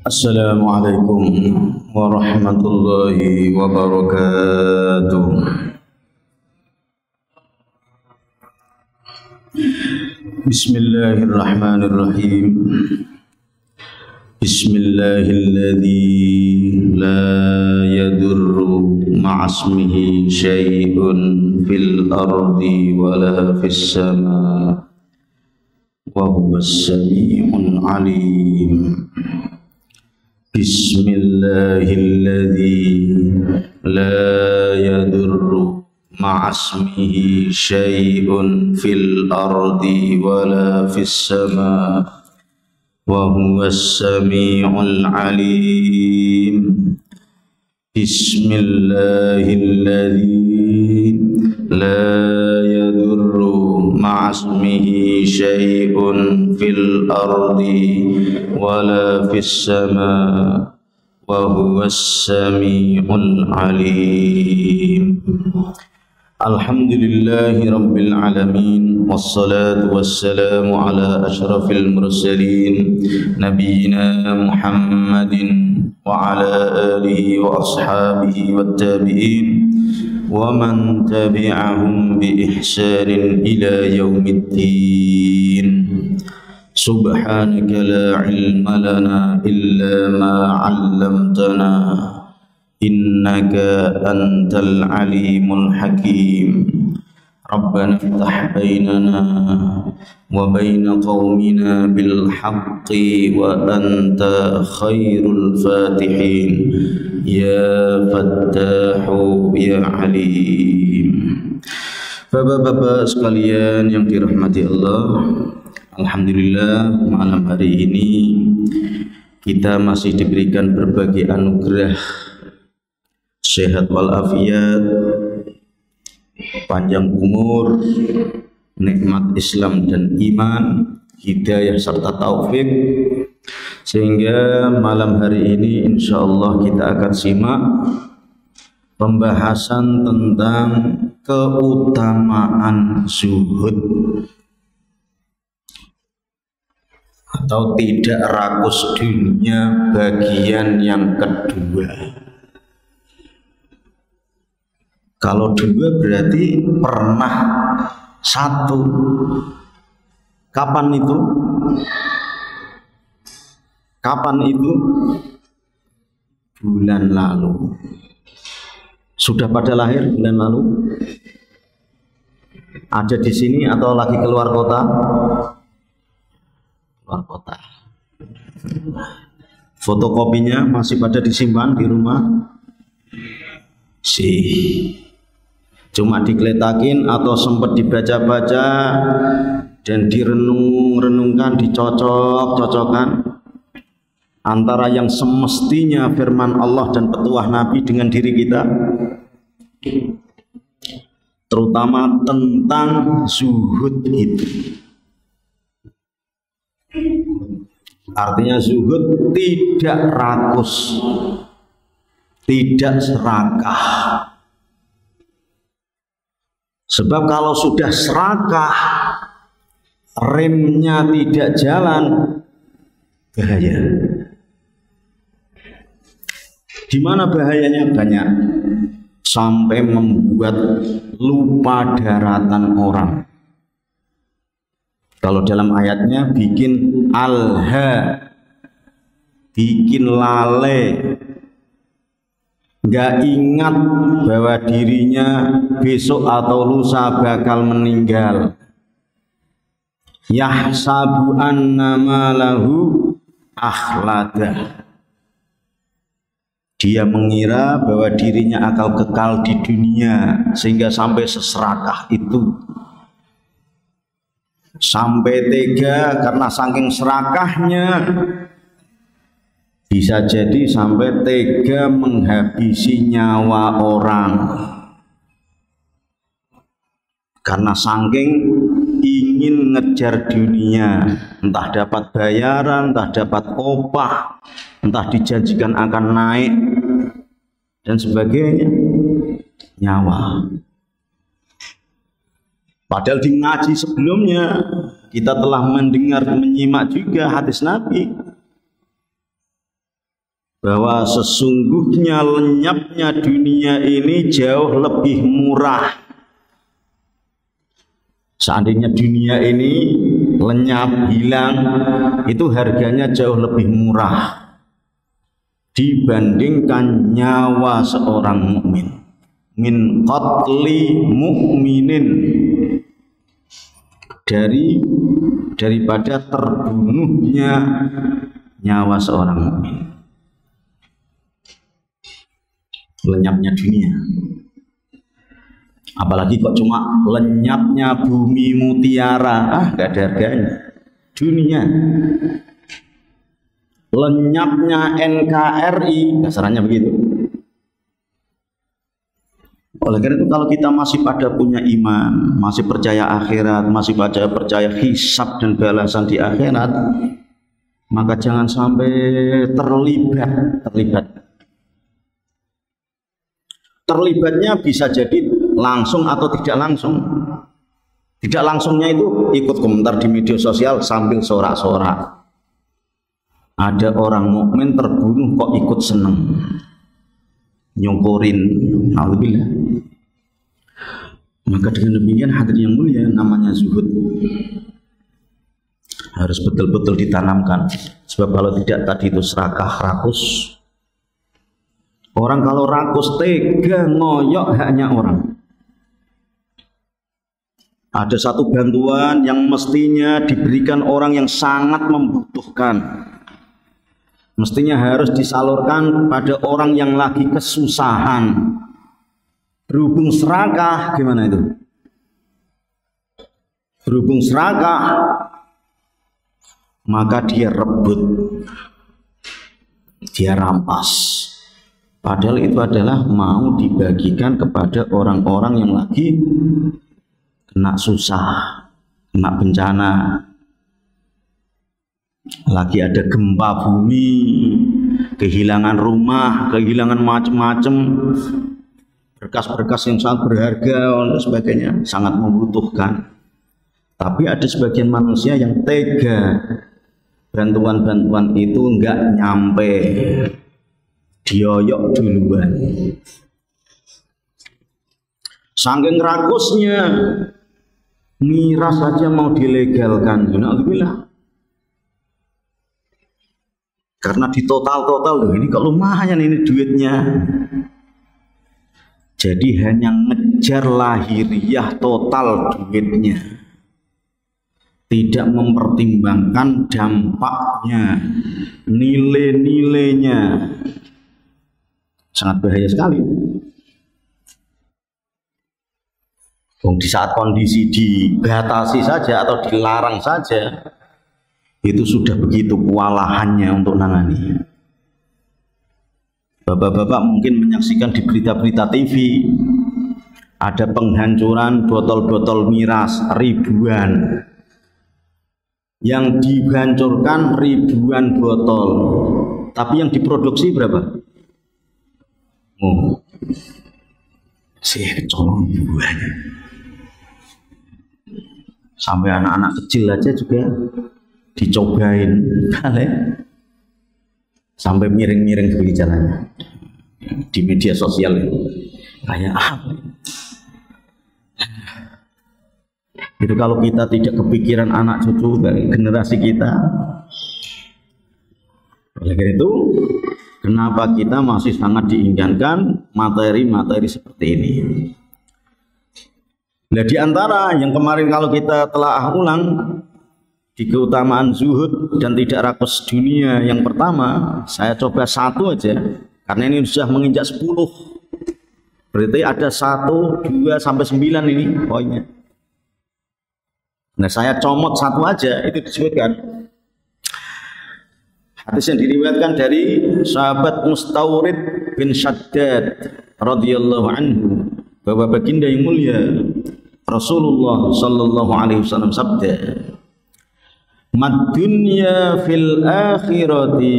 Assalamualaikum warahmatullahi wabarakatuh. Bismillahirrahmanirrahim. Bismillahilladzi la yadurru ma'asmihi syai'un fil ardi wala fis sama wa huwas sami'un alim. Bismillahilladzi la yadurru ma'asmihi syai'un fil ardi wala fis sama wa huwas sami'ul alim. Bismillahilladzi la yadurru ma'asmihi syai'un fil ardi wala fis sama wa huwas sami'ul alim. Alhamdulillahi rabbil alamin, wassalatu wassalamu ala ashrafil mursalin nabiyyina Muhammadin wa ala alihi wa ashabihi wattabi'in wa man tabi'ahum bi ihsanin ila yaumiddin. Subhanaka la ilma lana illa ma 'allamtana innaka antal alimul hakim. Rabbana iftah bainana wa baina qaumina bil haqqi wa anta khairul fatihin ya fattahu ya alim. Bapak-bapak sekalian yang dirahmati Allah, alhamdulillah malam hari ini kita masih diberikan berbagai anugerah sehat walafiat, panjang umur, nikmat Islam dan iman, hidayah serta taufik, sehingga malam hari ini insyaallah kita akan simak pembahasan tentang keutamaan zuhud atau tidak rakus dunia bagian yang kedua. Kalau dua berarti pernah satu. Kapan itu? Kapan itu? Bulan lalu. Sudah pada lahir bulan lalu? Ada di sini atau lagi keluar kota? Keluar kota. Fotokopinya masih pada disimpan di rumah? Cuma digeletakin atau sempat dibaca-baca dan direnung-renungkan, dicocok-cocokkan antara yang semestinya firman Allah dan petuah Nabi dengan diri kita, terutama tentang zuhud itu. Artinya zuhud tidak rakus, tidak serakah. Sebab kalau sudah serakah, remnya tidak jalan, bahaya. Di mana bahayanya? Banyak. Sampai membuat lupa daratan orang. Kalau dalam ayatnya bikin alha, bikin lale, nggak ingat bahwa dirinya besok atau lusa bakal meninggal. Yahsabu annama lahu akhlada. Dia mengira bahwa dirinya akan kekal di dunia, sehingga sampai seserakah itu, sampai tega karena saking serakahnya. Bisa jadi sampai tega menghabisi nyawa orang karena saking ingin ngejar dunia, entah dapat bayaran, entah dapat opah, entah dijanjikan akan naik dan sebagainya. Nyawa. Padahal di ngaji sebelumnya kita telah mendengar, menyimak juga hadis Nabi bahwa sesungguhnya lenyapnya dunia ini jauh lebih murah. Seandainya dunia ini lenyap, hilang, itu harganya jauh lebih murah dibandingkan nyawa seorang mukmin. Min qatli mu'minin, daripada terbunuhnya nyawa seorang mukmin. Lenyapnya dunia, apalagi kok cuma lenyapnya bumi mutiara, gak ada harganya. Dunia, lenyapnya NKRI, kasarannya begitu. Oleh karena itu kalau kita masih pada punya iman, masih percaya akhirat, masih percaya hisab dan balasan di akhirat, maka jangan sampai terlibat. Terlibatnya bisa jadi langsung atau tidak langsung. Tidak langsungnya itu ikut komentar di media sosial sambil sorak-sorak. Ada orang mukmin terbunuh kok ikut seneng, nyongkorin, alhamdulillah. Maka dengan demikian hadirin yang mulia, namanya zuhud harus betul-betul ditanamkan. Sebab kalau tidak tadi itu serakah, rakus. Orang kalau rakus tega ngoyok haknya orang. Ada satu bantuan yang mestinya diberikan orang yang sangat membutuhkan, mestinya harus disalurkan kepada orang yang lagi kesusahan. Berhubung serakah, gimana itu? Berhubung serakah, maka dia rebut, dia rampas. Padahal itu adalah mau dibagikan kepada orang-orang yang lagi kena susah, kena bencana, lagi ada gempa bumi, kehilangan rumah, kehilangan macam-macam, berkas-berkas yang sangat berharga dan sebagainya, sangat membutuhkan. Tapi ada sebagian manusia yang tega, bantuan-bantuan itu enggak nyampe, dioyok duluan. Saking rakusnya, miras saja mau dilegalkan, alhamdulillah. Karena di total loh, ini kalau lumayan ini duitnya. Jadi hanya ngejar lahiriah total duitnya, tidak mempertimbangkan dampaknya, nilai-nilainya. Sangat bahaya sekali. Di saat kondisi dibatasi saja atau dilarang saja, itu sudah begitu kewalahannya untuk nangani. Bapak-bapak mungkin menyaksikan di berita-berita TV ada penghancuran botol-botol miras ribuan, yang dihancurkan ribuan botol, tapi yang diproduksi berapa? Oh, colong ribuan. Sampai anak-anak kecil aja juga dicobain, sampai miring-miring di jalannya di media sosial itu. Kayak apa? Itu kalau kita tidak kepikiran anak cucu dari generasi kita. Oleh karena itu, kenapa kita masih sangat diinginkan materi-materi seperti ini? Nah, di antara yang kemarin kalau kita telah ulang di keutamaan zuhud dan tidak rakus dunia, yang pertama saya coba satu aja karena ini sudah menginjak 10, berarti ada 1, 2 sampai 9 ini poinnya. Nah, saya comot satu aja, itu disebutkan hadis yang diriwayatkan dari sahabat Mustawrid bin Shaddad radhiyallahu anhu, bahwa baginda yang mulia Rasulullah sallallahu alaihi wasallam sabda, "Mad dunya fil akhirati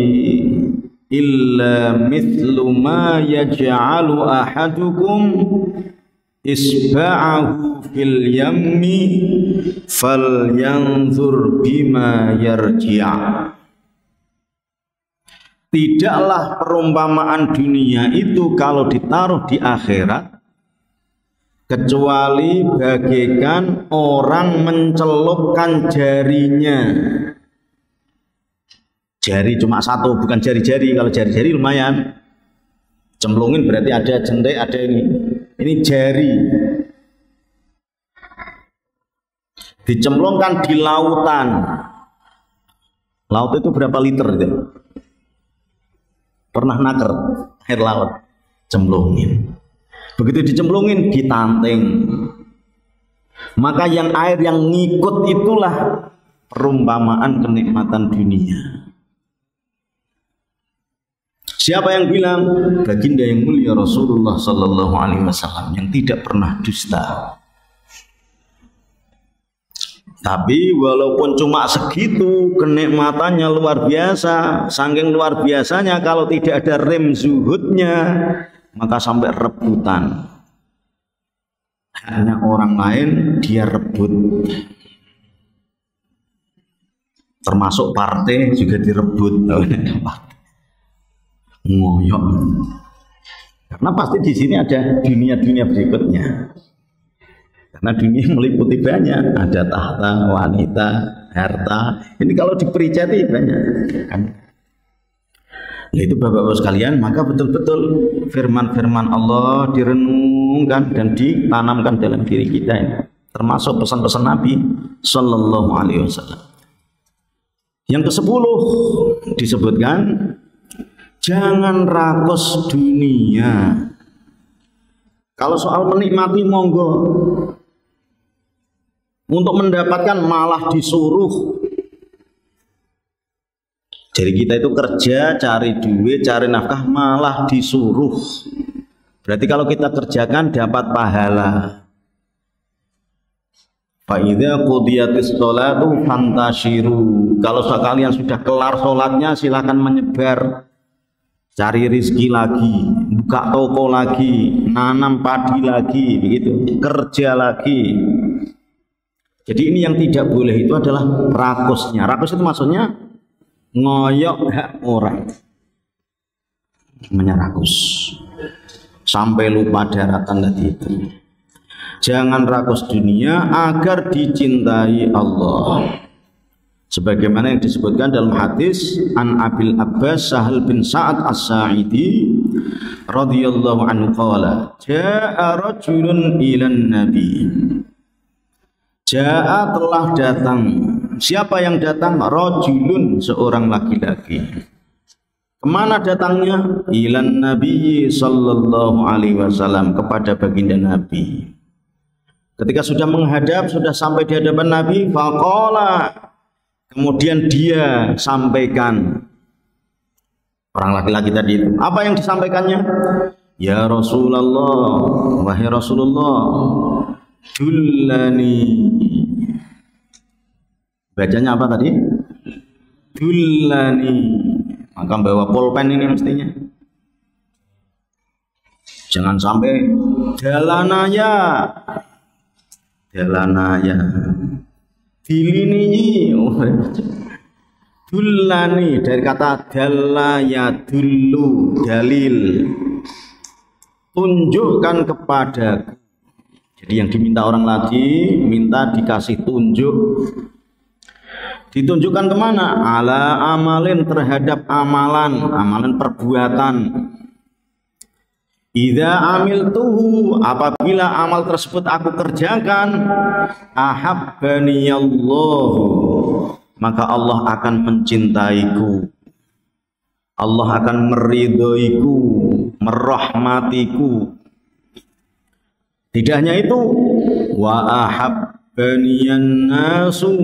illa mithlu ma yaj'alu ahadukum isba'ahu fil yammi falyanzur bima yarji'. Tidaklah perumpamaan dunia itu kalau ditaruh di akhirat kecuali bagaikan orang mencelupkan jarinya. Jari cuma satu, bukan jari-jari. Kalau jari-jari lumayan. Cemplungin berarti ada jentik, ada ini. Ini jari. Dicemplungkan di lautan. Laut itu berapa liter itu? Pernah naker air laut, cemplungin. Begitu dicemplungin, ditanting. Maka yang air yang ngikut itulah perumpamaan kenikmatan dunia. Siapa yang bilang? Baginda yang mulia Rasulullah Sallallahu Alaihi Wasallam yang tidak pernah dusta. Tapi walaupun cuma segitu, kenikmatannya luar biasa. Saking luar biasanya kalau tidak ada rem zuhudnya, maka sampai rebutan. Hanya orang lain dia rebut. Termasuk partai juga direbut. Ngoyok. Karena pasti di sini ada dunia-dunia berikutnya. Karena dunia meliputi banyak, ada tahta, wanita, harta. Ini kalau dipericati banyak. Kan? Nah, itu bapak-bapak sekalian, maka betul-betul firman-firman Allah direnungkan dan ditanamkan dalam diri kita ini. Termasuk pesan-pesan Nabi Sallallahu Alaihi Wasallam. Yang ke-10 disebutkan, jangan rakus dunia. Kalau soal menikmati monggo. Untuk mendapatkan malah disuruh. Jadi kita itu kerja, cari duit, cari nafkah, malah disuruh. Berarti kalau kita kerjakan dapat pahala. Fa idza qudiyatis sholatu fantashiru. Kalau kalian sudah kelar sholatnya, silakan menyebar. Cari rezeki lagi, buka toko lagi, nanam padi lagi, begitu. Kerja lagi. Jadi ini yang tidak boleh itu adalah rakusnya. Rakus itu maksudnya ngoyok hak orang. Menyerakus. Sampai lupa daratan tadi itu. Jangan rakus dunia agar dicintai Allah. Sebagaimana yang disebutkan dalam hadis an Abil Abbas Sahal bin Sa'ad As-Sa'idi radhiyallahu anhu qala jaa rajulun ilan nabi. Jaa telah datang. Siapa yang datang? Rajulun, seorang laki-laki. Kemana datangnya? Ilan Nabi Sallallahu Alaihi Wasallam, kepada baginda Nabi. Ketika sudah menghadap, sudah sampai di hadapan Nabi, faqala, kemudian dia sampaikan, orang laki-laki tadi itu, apa yang disampaikannya? Ya Rasulullah, wahai Rasulullah, dullani. Bacanya apa tadi? Dullani. Maka bawa pulpen ini mestinya. Jangan sampai dalanaya. Dalanaya. Dilini. Dullani dari kata dalaya dulu, dalil. Tunjukkan kepadaku. Jadi yang diminta orang lagi, minta dikasih tunjuk. Ditunjukkan kemana? Ala amalin, terhadap amalan, amalan perbuatan. Idza amiltuhu, apabila amal tersebut aku kerjakan, ahabbaniyallahu, maka Allah akan mencintaiku. Allah akan meridhoiku, merahmatiku. Tidak hanya itu, wa ahabbaniyan nasu,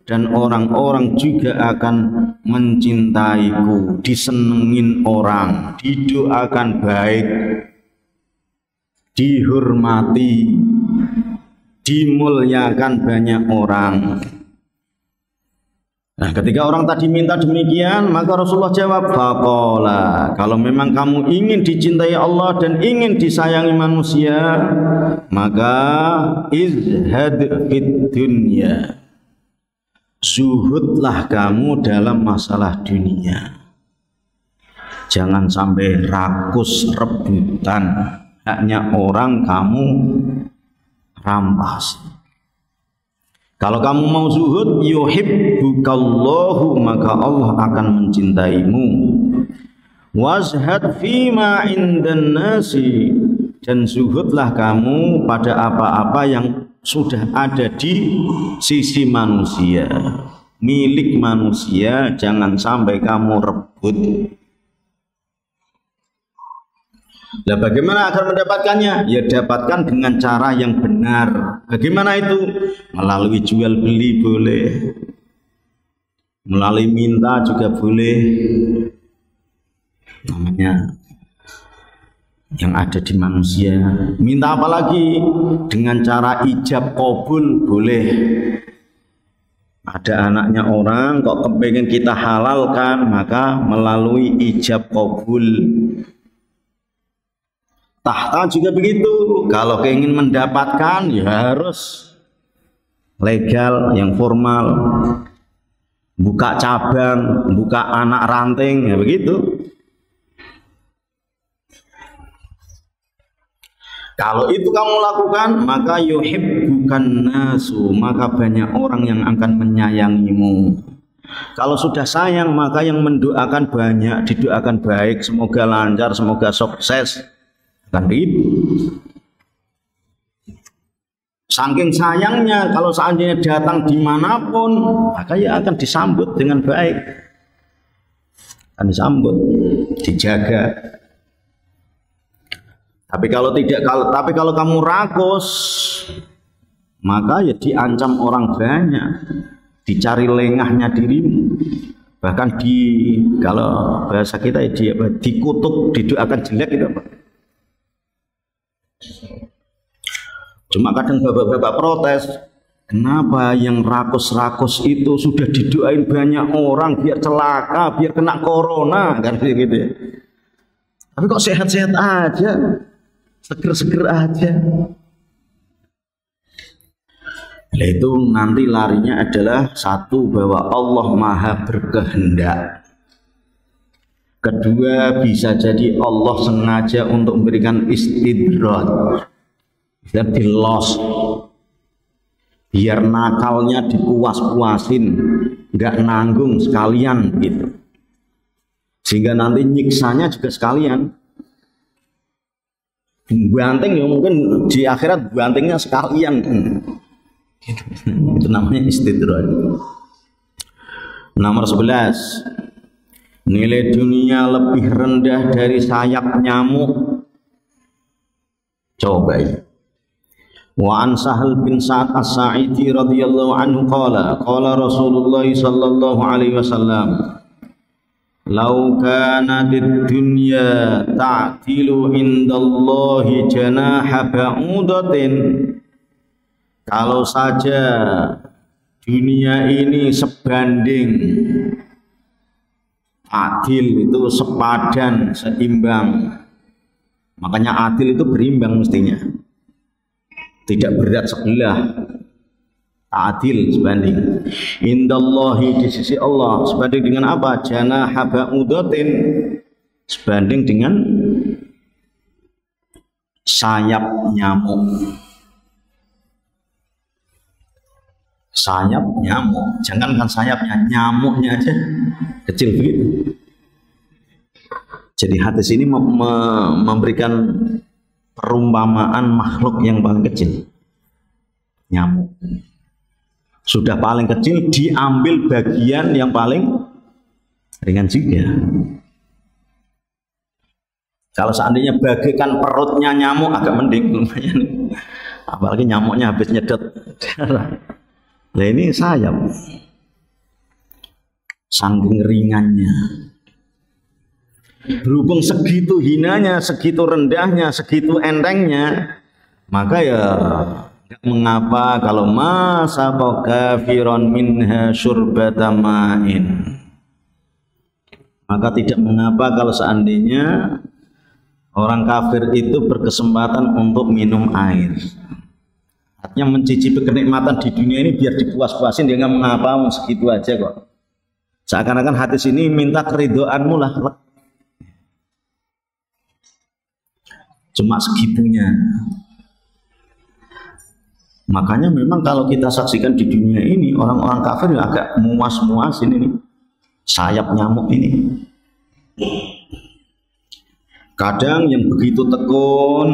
dan orang-orang juga akan mencintaiku, disenengin orang, didoakan baik, dihormati, dimuliakan banyak orang. Nah, ketika orang tadi minta demikian, maka Rasulullah jawab, faqala, kalau memang kamu ingin dicintai Allah dan ingin disayangi manusia, maka izhad fid dunya, zuhudlah kamu dalam masalah dunia. Jangan sampai rakus rebutan haknya orang kamu rampas. Kalau kamu mau zuhud, yuhibbukallahu, maka Allah akan mencintaimu. Wazhad fima indan nasi, dan zuhudlah kamu pada apa-apa yang sudah ada di sisi manusia, milik manusia, jangan sampai kamu rebut. Nah, bagaimana agar mendapatkannya? Ya, dapatkan dengan cara yang benar. Bagaimana itu? Melalui jual beli boleh, melalui minta juga boleh. Namanya yang ada di manusia. Minta apa lagi? Dengan cara ijab qabul boleh. Ada anaknya orang kok kepengen kita halalkan, maka melalui ijab qabul. Tahta juga begitu. Kalau ingin mendapatkan, ya harus legal, yang formal. Buka cabang, buka anak ranting, ya begitu. Kalau itu kamu lakukan, maka yuhibbukan nasu, maka banyak orang yang akan menyayangimu. Kalau sudah sayang, maka yang mendoakan banyak, didoakan baik, semoga lancar, semoga sukses. Kan begitu. Saking sayangnya, kalau seandainya datang dimanapun, maka ya akan disambut dengan baik, akan disambut, dijaga. Tapi kalau kamu rakus, maka ya diancam orang banyak, dicari lengahnya dirimu, bahkan kalau bahasa kita ya dikutuk, didoakan jelek itu apa? Cuma kadang bapak-bapak protes, kenapa yang rakus-rakus itu sudah didoain banyak orang biar celaka, biar kena corona, kan gitu ya. Tapi kok sehat-sehat aja, seger-seger aja. Nah, itu nanti larinya adalah satu, bahwa Allah Maha berkehendak. Kedua, bisa jadi Allah sengaja untuk memberikan istidraj, dan dilos, biar nakalnya dipuas-puasin, nggak nanggung sekalian gitu, sehingga nanti nyiksanya juga sekalian. Banting ya mungkin di akhirat bantingnya sekalian. Itu namanya istidraj. Nomor 11, nilai dunia lebih rendah dari sayap nyamuk. Coba ya. Wa an Sahal bin Sa'ad As-Sa'idi radhiyallahu anhu qala Rasulullah sallallahu alaihi wasallam, "Lau kanatid dunya ta'tilu indallahi janaha ba'udatin." Kalau saja dunia ini sebanding, adil itu sepadan, seimbang. Makanya adil itu berimbang mestinya, tidak berat sebelah. Adil sebanding indallahi, di sisi Allah, sebanding dengan apa? Janaha ba'udatin, sebanding dengan sayap nyamuk. Sayap nyamuk, jangankan sayapnya, nyamuknya aja kecil begitu. Jadi hadis ini memberikan perumpamaan makhluk yang paling kecil, nyamuk. Sudah paling kecil, diambil bagian yang paling ringan juga. Kalau seandainya bagikan perutnya nyamuk agak mending lumayan, apalagi nyamuknya habis nyedot darah. Nah ini sayap, saking ringannya. Berhubung segitu hinanya, segitu rendahnya, segitu entengnya, maka ya Mengapa kalau masa kafiron minha syurbatama'in, maka tidak mengapa kalau seandainya orang kafir itu berkesempatan untuk minum air. Artinya mencicipi kenikmatan di dunia ini biar dipuas-puasin, dia nggak mengapa, segitu aja kok. Seakan-akan hadis ini minta keridhoanmu lah. Cuma segitunya. Makanya memang kalau kita saksikan di dunia ini orang-orang kafir agak muas-muasin ini sayap nyamuk ini. Kadang yang begitu tekun,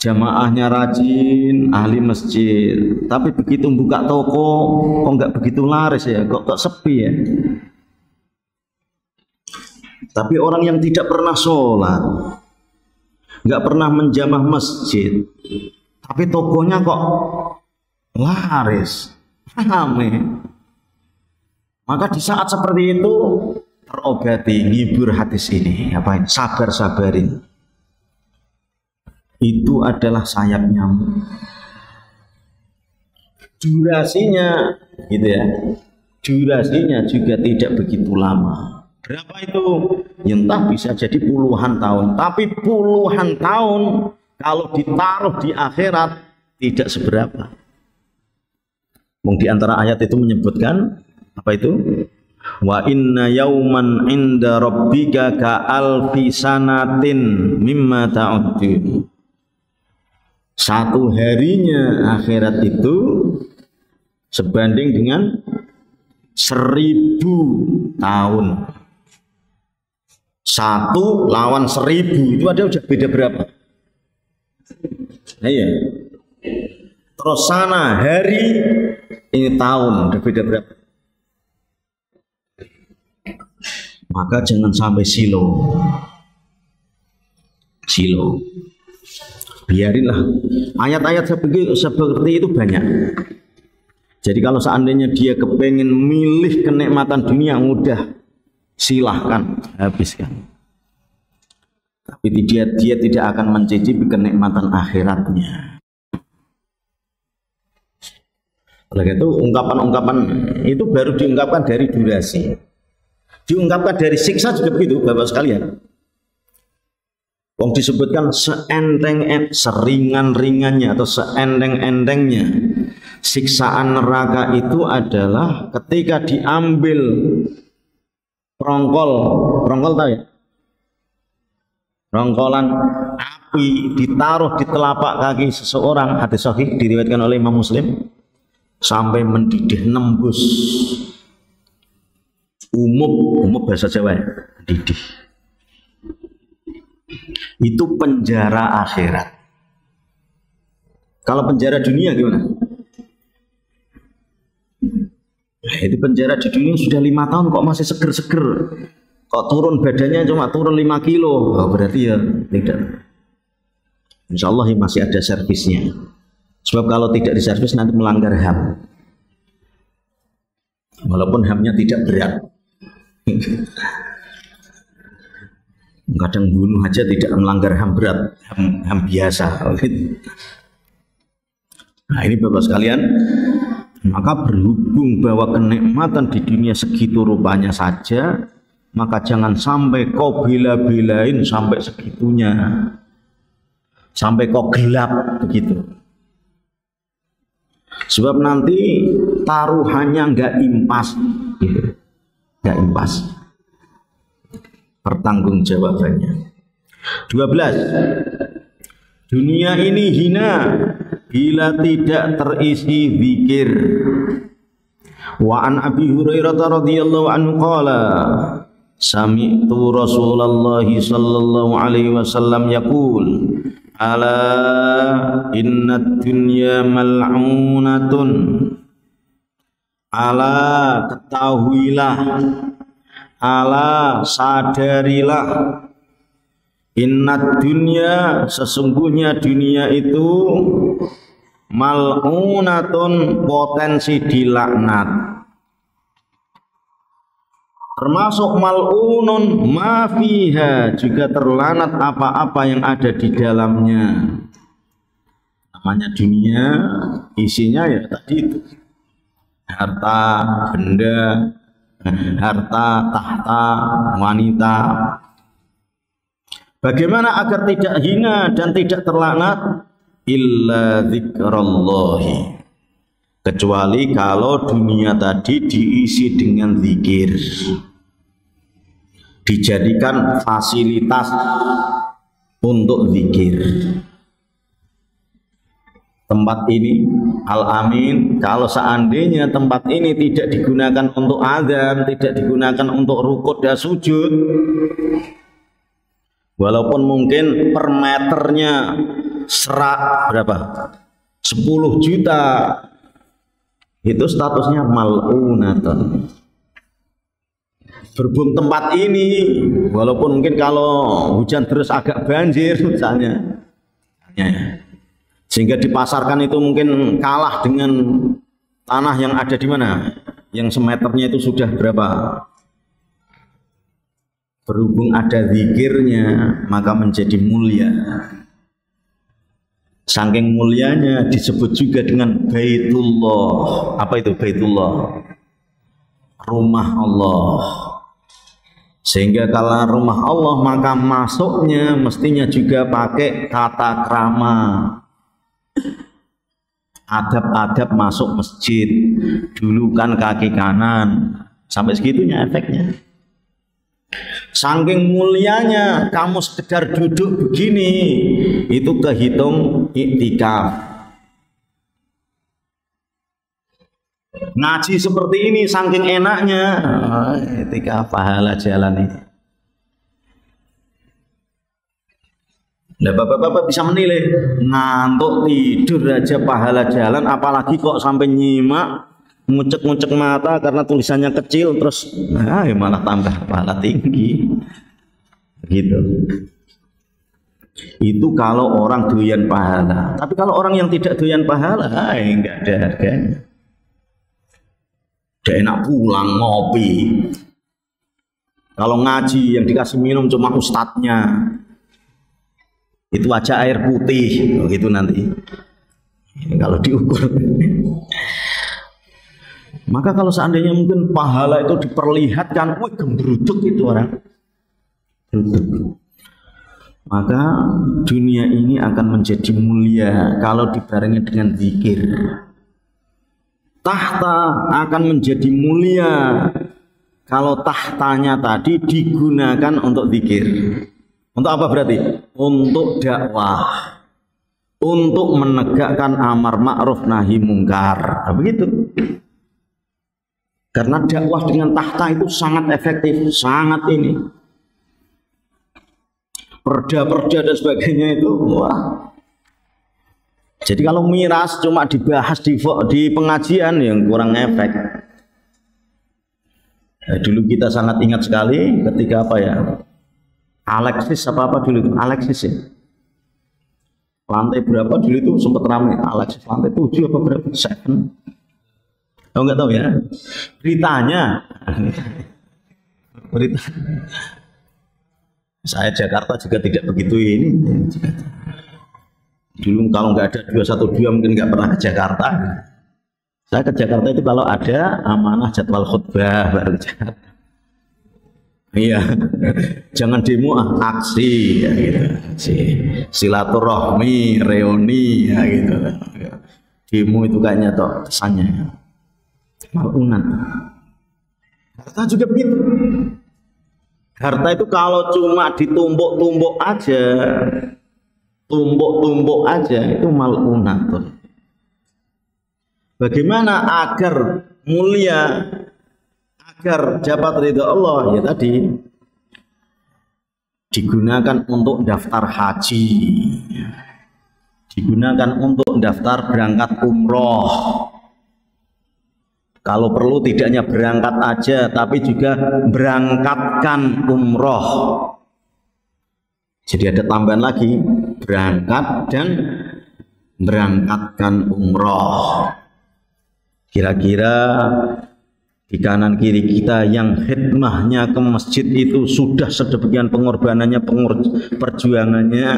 jamaahnya rajin, ahli masjid, tapi begitu buka toko kok nggak begitu laris ya, kok sepi ya. Tapi orang yang tidak pernah sholat, nggak pernah menjamah masjid, tapi tokonya kok laris, rame. Maka di saat seperti itu terobati, ngibur hadis ini, apa ini? Sabar-sabarin. Itu adalah sayap nyamuk. Durasinya, gitu ya. Durasinya juga tidak begitu lama. Berapa itu? Entah bisa jadi puluhan tahun. Tapi puluhan tahun kalau ditaruh di akhirat tidak seberapa. Di antara ayat itu menyebutkan apa itu? Wa inna yauman inda rabbika ka alfi sanatin mimma ta'udun. Satu harinya akhirat itu sebanding dengan 1000 tahun. 1 lawan 1000 itu ada udah beda berapa? Nah, iya. Terus sana hari ini tahun udah beda berapa? Maka jangan sampai silo. Biarinlah. Ayat-ayat seperti itu banyak. Jadi kalau seandainya dia kepengen milih kenikmatan dunia, mudah, silahkan, habiskan. Tapi dia tidak akan mencicipi kenikmatan akhiratnya. Oleh itu ungkapan-ungkapan itu baru diungkapkan dari durasi. Diungkapkan dari siksa juga begitu, Bapak sekalian. Wong disebutkan seringan-ringannya atau seendeng-endengnya siksaan neraka itu adalah ketika diambil perongkol tahu ya? Rongkolan api ditaruh di telapak kaki seseorang, hadis sahih diriwayatkan oleh Imam Muslim, sampai mendidih nembus umum bahasa Jawa ya, didih. Itu penjara akhirat. Kalau penjara dunia gimana? Nah, itu penjara di dunia sudah 5 tahun kok masih seger-seger. Kok turun badannya cuma turun 5 kilo. Oh, berarti ya tidak. Insya Allah masih ada servisnya. Sebab kalau tidak diservis nanti melanggar HAM. Walaupun HAM-nya tidak berat. Kadang bunuh aja tidak melanggar HAM berat, HAM biasa. Nah ini Bapak sekalian, maka berhubung bahwa kenikmatan di dunia segitu rupanya saja, maka jangan sampai kau bela-belain sampai segitunya, sampai kau gelap begitu. Sebab nanti taruhannya nggak impas, gitu. Nggak impas. Pertanggungjawabannya. 12. Dunia ini hina bila tidak terisi zikir. Wa an Abi Hurairah radhiyallahu anhu qala sami'tu Rasulullah sallallahu alaihi wasallam yaqul ala innad dunya mal'unatun. Ala ketahuilah, ala sadarilah, innad dunya sesungguhnya dunia itu mal'unatun potensi dilaknat. Termasuk mal'unun ma fiha juga terlanat apa-apa yang ada di dalamnya. Namanya dunia, isinya ya tadi itu. Harta, benda, harta, tahta, wanita. Bagaimana agar tidak hina dan tidak terlaknat? Illa dzikrallahi. Kecuali kalau dunia tadi diisi dengan zikir, dijadikan fasilitas untuk zikir. Tempat ini Al-Amin, kalau seandainya tempat ini tidak digunakan untuk azan, tidak digunakan untuk rukuk dan sujud, walaupun mungkin per meternya serak berapa? 10 juta, itu statusnya mal'unatun. Berhubung tempat ini, walaupun mungkin kalau hujan terus agak banjir misalnya, sehingga dipasarkan itu mungkin kalah dengan tanah yang ada di mana, yang semeternya itu sudah berapa. Berhubung ada zikirnya, maka menjadi mulia. Saking mulianya disebut juga dengan Baitullah. Apa itu Baitullah? Rumah Allah. Sehingga kalau rumah Allah, maka masuknya mestinya juga pakai tata krama. Adab-adab masuk masjid, dulukan kaki kanan, sampai segitunya efeknya. Saking mulianya kamu sekedar duduk begini, itu kehitung iktikaf. Ngaji seperti ini saking enaknya, iktikaf pahala jalan ini. Nah, bapak-bapak bisa menilai, ngantuk tidur aja pahala jalan, apalagi kok sampai nyimak, ngucek-ngucek mata karena tulisannya kecil, terus malah tambah pahala tinggi. Gitu. Itu kalau orang doyan pahala. Tapi kalau orang yang tidak doyan pahala, enggak ada harganya. Udah enak pulang ngopi. Kalau ngaji yang dikasih minum cuma ustadznya, itu aja air putih, begitu nanti. Kalau diukur. Maka kalau seandainya mungkin pahala itu diperlihatkan, wih gembruduk itu orang. Maka dunia ini akan menjadi mulia kalau dibarengi dengan zikir. Tahta akan menjadi mulia kalau tahtanya tadi digunakan untuk zikir. Untuk apa berarti? Untuk dakwah, untuk menegakkan amar ma'ruf nahi mungkar. Nah, begitu. Karena dakwah dengan tahta itu sangat efektif, sangat ini. Perda-perda dan sebagainya itu, wah. Jadi kalau miras cuma dibahas di pengajian yang kurang efek. Dulu kita sangat ingat sekali ketika apa ya? Alexis apa dulu itu? Alexis ya. Lantai berapa dulu itu sempat ramai. Alexis lantai 7 apa berapa? 7. Oh nggak tahu ya. Beritanya. Berita. Saya Jakarta juga tidak begitu ini. Dulu kalau nggak ada 212 mungkin nggak pernah ke Jakarta. Saya ke Jakarta itu kalau ada amanah jadwal khutbah baru ke Jakarta. Iya, jangan demo, aksi, ya gitu. Silaturahmi, reuni, ya gitu. Demo itu kayaknya toh kesannya malunan. Harta juga begitu. Harta itu kalau cuma ditumpuk-tumpuk aja, tumpuk-tumpuk aja itu malunan. Bagaimana agar mulia, agar dapat ridha Allah? Ya tadi digunakan untuk daftar haji, digunakan untuk daftar berangkat umroh. Kalau perlu tidak hanya berangkat aja, tapi juga berangkatkan umroh. Jadi ada tambahan lagi, berangkat dan berangkatkan umroh. Kira-kira di kanan kiri kita yang khidmahnya ke masjid itu sudah sedemikian pengorbanannya, perjuangannya,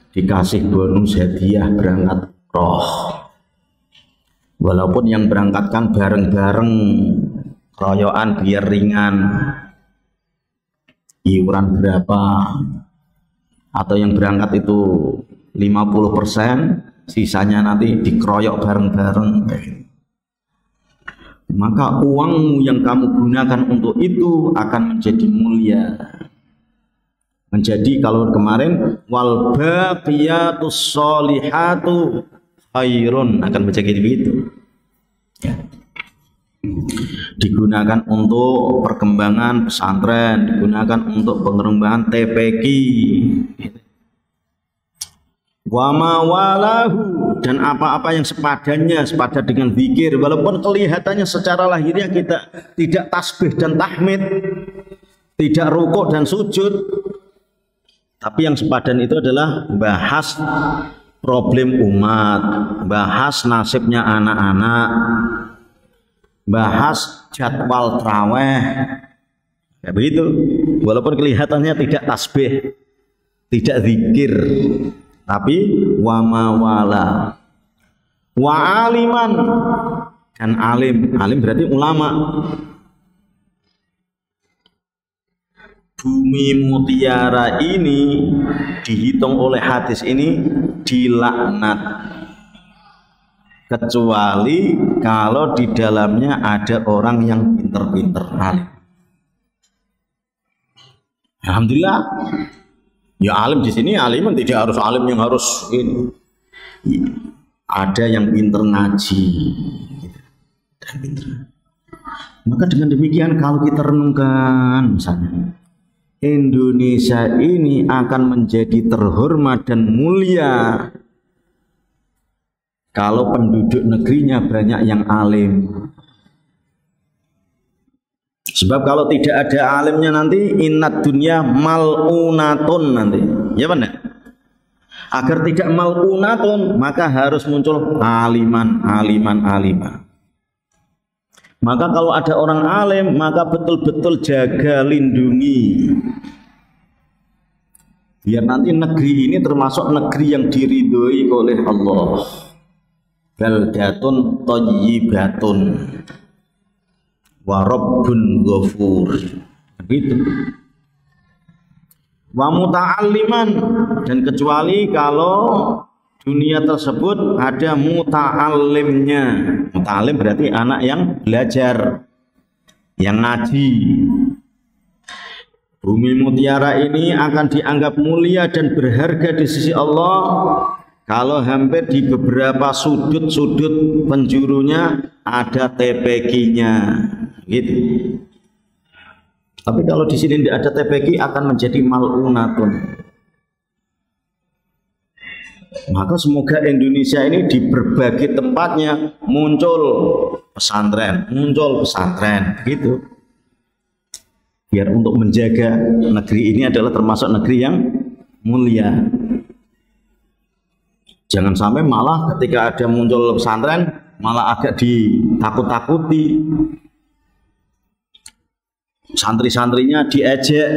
dikasih bonus hadiah berangkat roh. Walaupun yang berangkatkan bareng-bareng, keroyokan biar ringan, iuran berapa, atau yang berangkat itu 50%, sisanya nanti dikeroyok bareng-bareng. Maka uangmu yang kamu gunakan untuk itu akan menjadi mulia. Menjadi kalau kemarin wal baqiyatus sholihatu khairun, akan menjadi begitu. Ya. Digunakan untuk perkembangan pesantren, digunakan untuk pengembangan TPQ. Wa ma walahu, dan apa-apa yang sepadannya, sepadan dengan zikir, walaupun kelihatannya secara lahiriah kita tidak tasbih dan tahmid, tidak rukuk dan sujud, tapi yang sepadan itu adalah bahas problem umat, bahas nasibnya anak-anak, bahas jadwal traweh, ya begitu. Walaupun kelihatannya tidak tasbih, tidak zikir, tapi wa mawala, wa aliman, dan alim. Alim berarti ulama. Bumi mutiara ini dihitung oleh hadis ini dilaknat, kecuali kalau di dalamnya ada orang yang pinter-pinter alim. Alhamdulillah, ya alim di sini aliman tidak harus alim yang harus ini. Ada yang pinter ngaji, dan pinter. Maka dengan demikian kalau kita renungkan misalnya, Indonesia ini akan menjadi terhormat dan mulia kalau penduduk negerinya banyak yang alim. Sebab kalau tidak ada alimnya nanti innad dunya mal'unatun nanti. Ya benar? Agar tidak mal'unatun maka harus muncul aliman. Maka kalau ada orang alim, maka betul-betul jaga, lindungi. Biar nanti negeri ini termasuk negeri yang diridhoi oleh Allah. Baldatun thayyibatun wa rabbun ghafur. Begitu. Wa muta'alliman, dan kecuali kalau dunia tersebut ada muta'allimnya. Muta'allim berarti anak yang belajar, yang ngaji. Bumi mutiara ini akan dianggap mulia dan berharga di sisi Allah kalau hampir di beberapa sudut-sudut penjurunya ada TPQ-nya, gitu. Tapi kalau di sini tidak ada TPQ akan menjadi mal'unatun. Maka semoga Indonesia ini di berbagai tempatnya muncul pesantren, gitu. Biar untuk menjaga negeri ini adalah termasuk negeri yang mulia. Jangan sampai malah ketika ada muncul pesantren malah agak ditakut-takuti. Santri-santrinya diejek,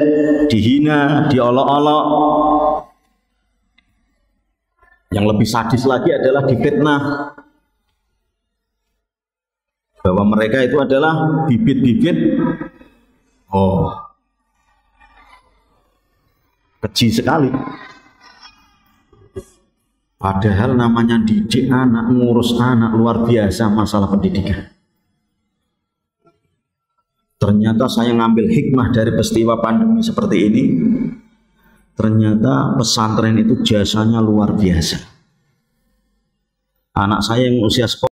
dihina, diolok-olok. Yang lebih sadis lagi adalah difitnah bahwa mereka itu adalah bibit-bibit keji sekali. Padahal namanya didik anak, ngurus anak, luar biasa masalah pendidikan. Ternyata saya ngambil hikmah dari peristiwa pandemi seperti ini. Ternyata pesantren itu jasanya luar biasa. Anak saya yang usia sekolah